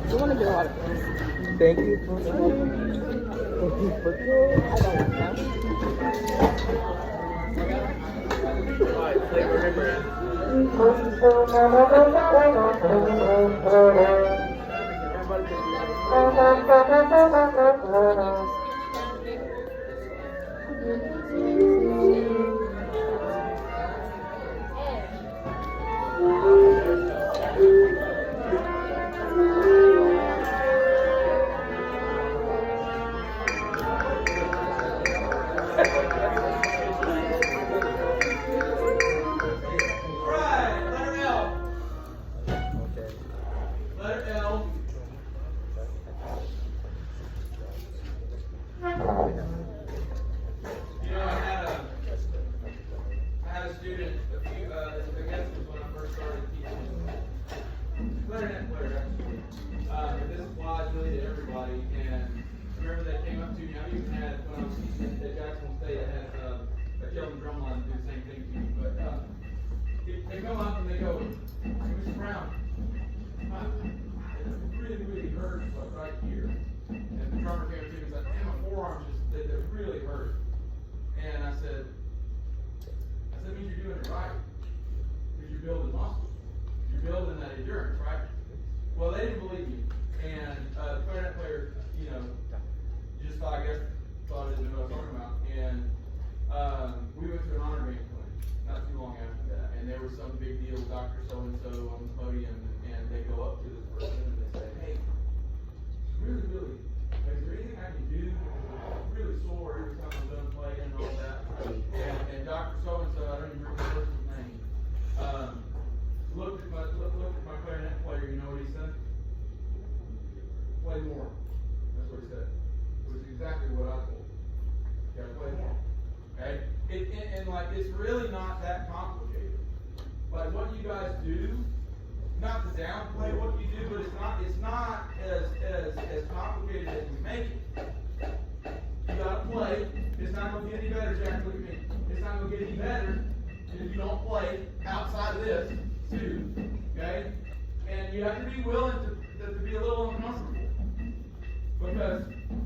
You want to get a lot of things. Thank you for I don't know. Alright, flavor remember. They come up and they go, Mr. Brown, it really hurts right here. And the drummer came to me and said, man, my forearms just, they really hurt. And I said, that means you're doing it right. Because you're building muscle. You're building that endurance, right? Well, they didn't believe me. And the clarinet player, just thought I didn't know what I was talking about. And we went to an honor band clinic not too long after that. And there was some big deal, Dr. So-and-so on the podium, and they go up to this person and they say, hey, really, is there anything I can do? I'm really sore every time I'm done playing and all that. And Dr. So-and-so, I don't even remember the person's name, looked at my clarinet player. You know what he said? Play more. That's what he said. It was exactly what I told him. You gotta play more. Okay? And it's really not that complicated. Like what you guys do, not to downplay what you do, but it's not as complicated as we make it. You gotta play. It's not gonna get any better, Jack. Look at me. It's not gonna get any better if you don't play outside of this too. Okay? And you have to be willing to be a little uncomfortable. Because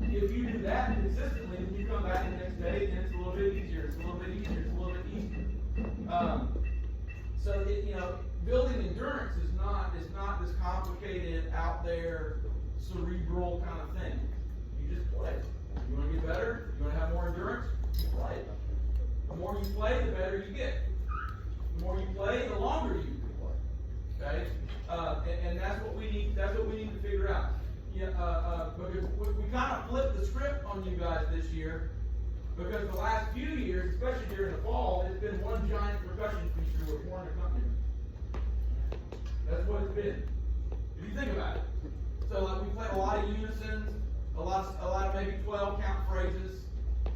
if you do that consistently, then you come back the next day and it's a little bit easier, it's a little bit easier, it's a little bit easier. So building endurance is not this complicated, out there, cerebral kind of thing. You just play. You want to get better? You want to have more endurance? You play. The more you play, the better you get. The more you play, the longer you can play. Okay? And that's what we need. That's what we need to figure out. Because we kind of flipped the script on you guys this year, because the last few years, especially during the fall, it's been one giant percussion feature with horn accompaniment. That's what it's been. If you think about it. So we played a lot of unisons, a lot of maybe 12 count phrases,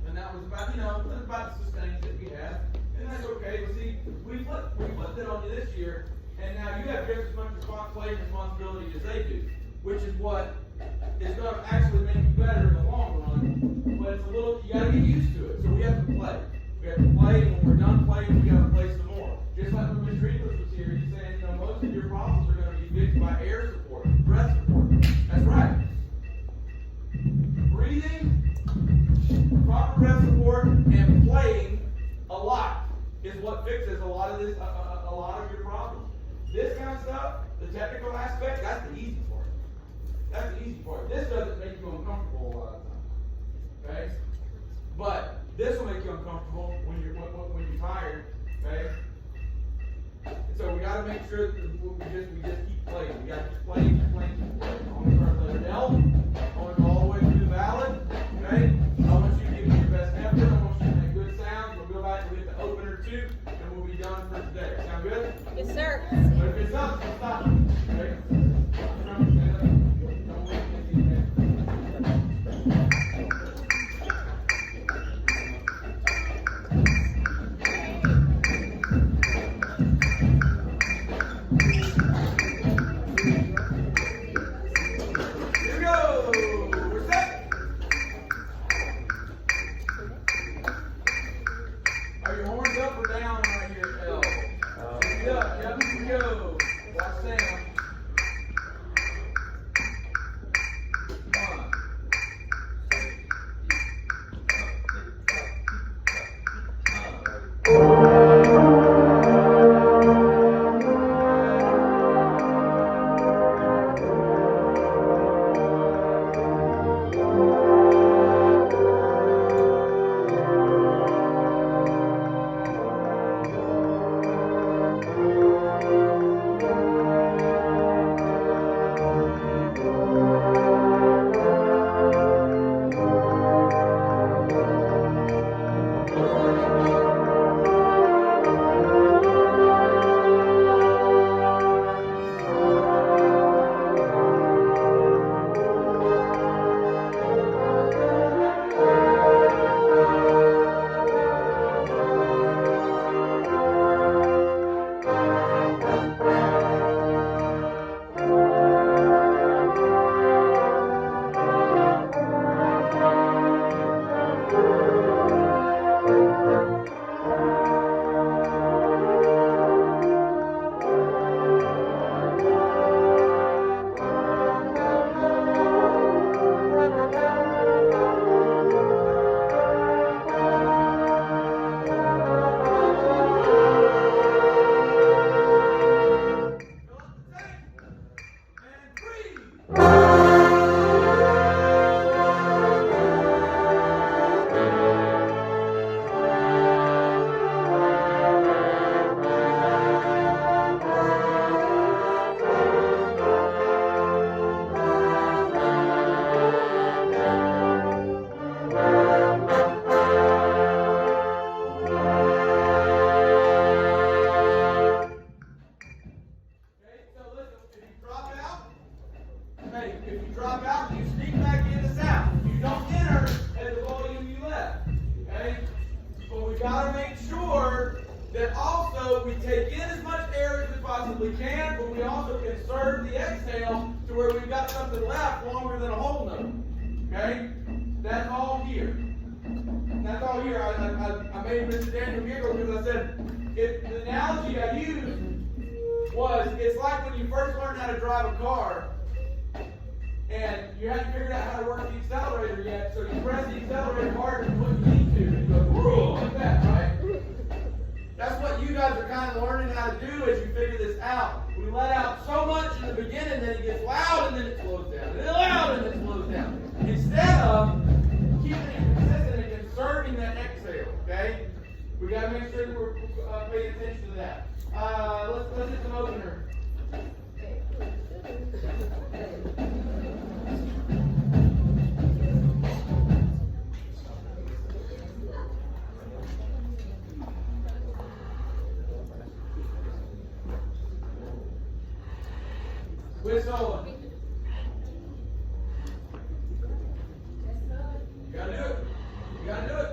and that was about the sustains that we had, and that's okay. But see, we flipped it on you this year, and now you have just as much playing responsibility as they do, which is what is going to actually make you better in the long run. But it's you got to get used to it. So we have to play. We have to play, and when we're done playing, we got to play some more. Just like when Mr. English was here, he's saying, most of your problems are going to be fixed by air support, breath support. That's right. Breathing, proper breath support, and playing a lot is what fixes a lot of your problems. This kind of stuff, the technical aspect, that's the easy part. That's the easy part. This doesn't make you uncomfortable a lot of times. Okay? But this will make you uncomfortable when you're tired. Okay? So we got to make sure that we just keep playing. We got to keep playing. I want to start letter L. I want to go all the way through the ballad. Okay? I want you to give me your best effort. I want you to make good sounds. We'll go back and hit the opener 2, and we'll be done for today. Sound good? Yes, sir. But if it's not, stop. Okay? If you drop out, you sneak back in the south. You don't enter at the volume you left. Okay? But we got to make sure that also we take in as much air as we possibly can, but we also conserve the exhale to where we've got something left longer than a whole note. Okay? That's all here. That's all here. I made Mr. Daniel giggle because I said, the analogy I used was, it's like when you first learn how to drive a car, and you haven't figured out how to work the accelerator yet, so you press the accelerator harder than what you need to, and you go, like that, right? That's what you guys are kind of learning how to do as you figure this out. We let out so much in the beginning that it gets loud and then it slows down. And then loud and then it slows down. Instead of keeping it consistent and conserving that exhale, okay? We got to make sure that we're paying attention to that. Let's hit some opener. Whistle. You gotta do it. You gotta do it.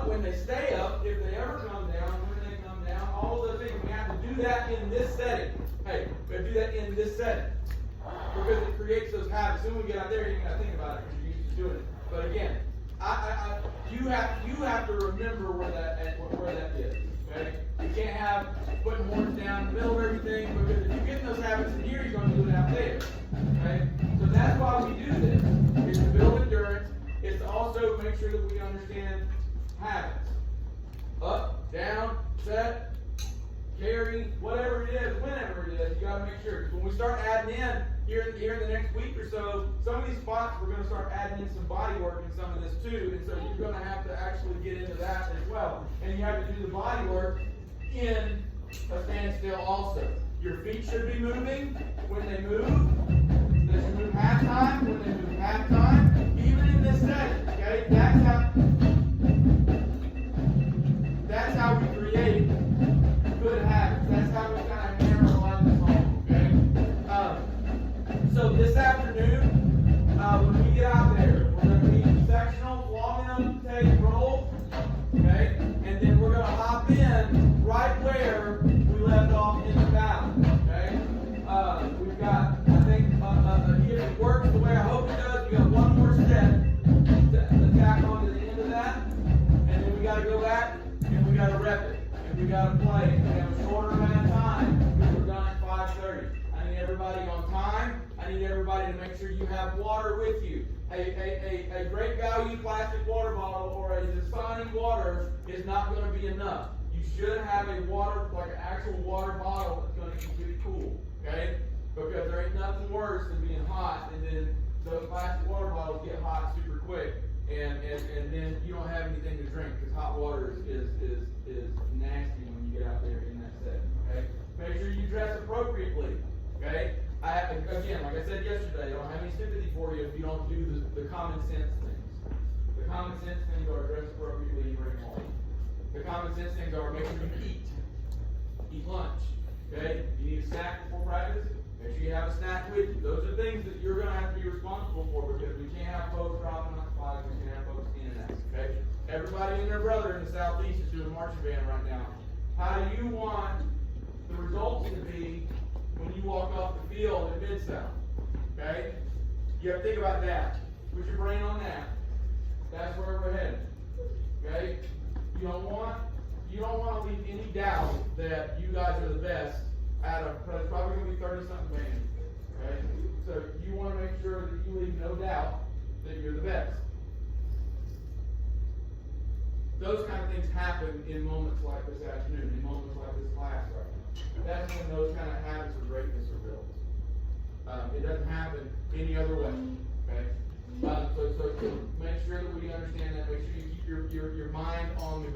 up, when they stay up, if they ever come down, when they come down, all of those things. We have to do that in this setting. Hey, we have to do that in this setting. Because it creates those habits. Soon we get out there, you got to think about it because you're used to doing it. But again, you have to remember where that is. Okay? You can't have putting horns down in the middle of everything, because if you get those habits in here, you're going to do it out there. Okay? So that's why we do this. It's to build endurance. It's to also make sure that we understand habits. Up, down, set, carry, whatever it is, whenever it is, you got to make sure. Because when we start adding in here in the next week or so, some of these spots we're going to start adding in some body work in some of this too, and so you're going to have to actually get into that as well. And you have to do the body work in a standstill also. Your feet should be moving when they move. They should move half time when they move half time. Even in this setting, okay? That's how we create good habits. That's how we kind of hammer a lot of this home, okay? So this afternoon, when we get out there, we're going to be sectional, long enough to take roll, okay? And then we're going to hop in right where we left off in the valley, okay? We've got, I think, if it works the way I hope it does, we got one more step to tack on to the end of that, and then we got to go back and we got to rep it, and we got to play. And we have a shorter amount of time because we're done at 5:30. I need everybody on time. I need everybody to make sure you have water with you. A great value plastic water bottle or a Dasani water is not going to be enough. You should have a water, like an actual water bottle that's going to keep you cool, okay? Because there ain't nothing worse than being hot, and then those plastic water bottles get hot super quick, and then you don't have anything to drink, because hot water is nasty when you get out there in that setting, okay? Make sure you dress appropriately, okay? Again, like I said yesterday, I don't have any sympathy for you if you don't do the common sense things. The common sense things are dress appropriately and bring home. The common sense things are make sure you eat lunch, okay? You need a snack before practice, make sure you have a snack with you. Those are things that you're going to have to be responsible for, because we can't have folks dropping on the flies, we can't have folks in and out, okay? Everybody and their brother in the Southeast is doing marching band right now. How do you want the results to be when you walk off the field at Mid-South? Okay? You have to think about that. Put your brain on that. That's where we're headed. Okay? You don't want to leave any doubt that you guys are the best out of, it's probably going to be 30-something bands. Okay? So you want to make sure that you leave no doubt that you're the best. Those kind of things happen in moments like this afternoon, in moments like this class right now. That's when those kind of habits of greatness are built. It doesn't happen any other way. Okay? So make sure that we understand that. Make sure you keep your mind on the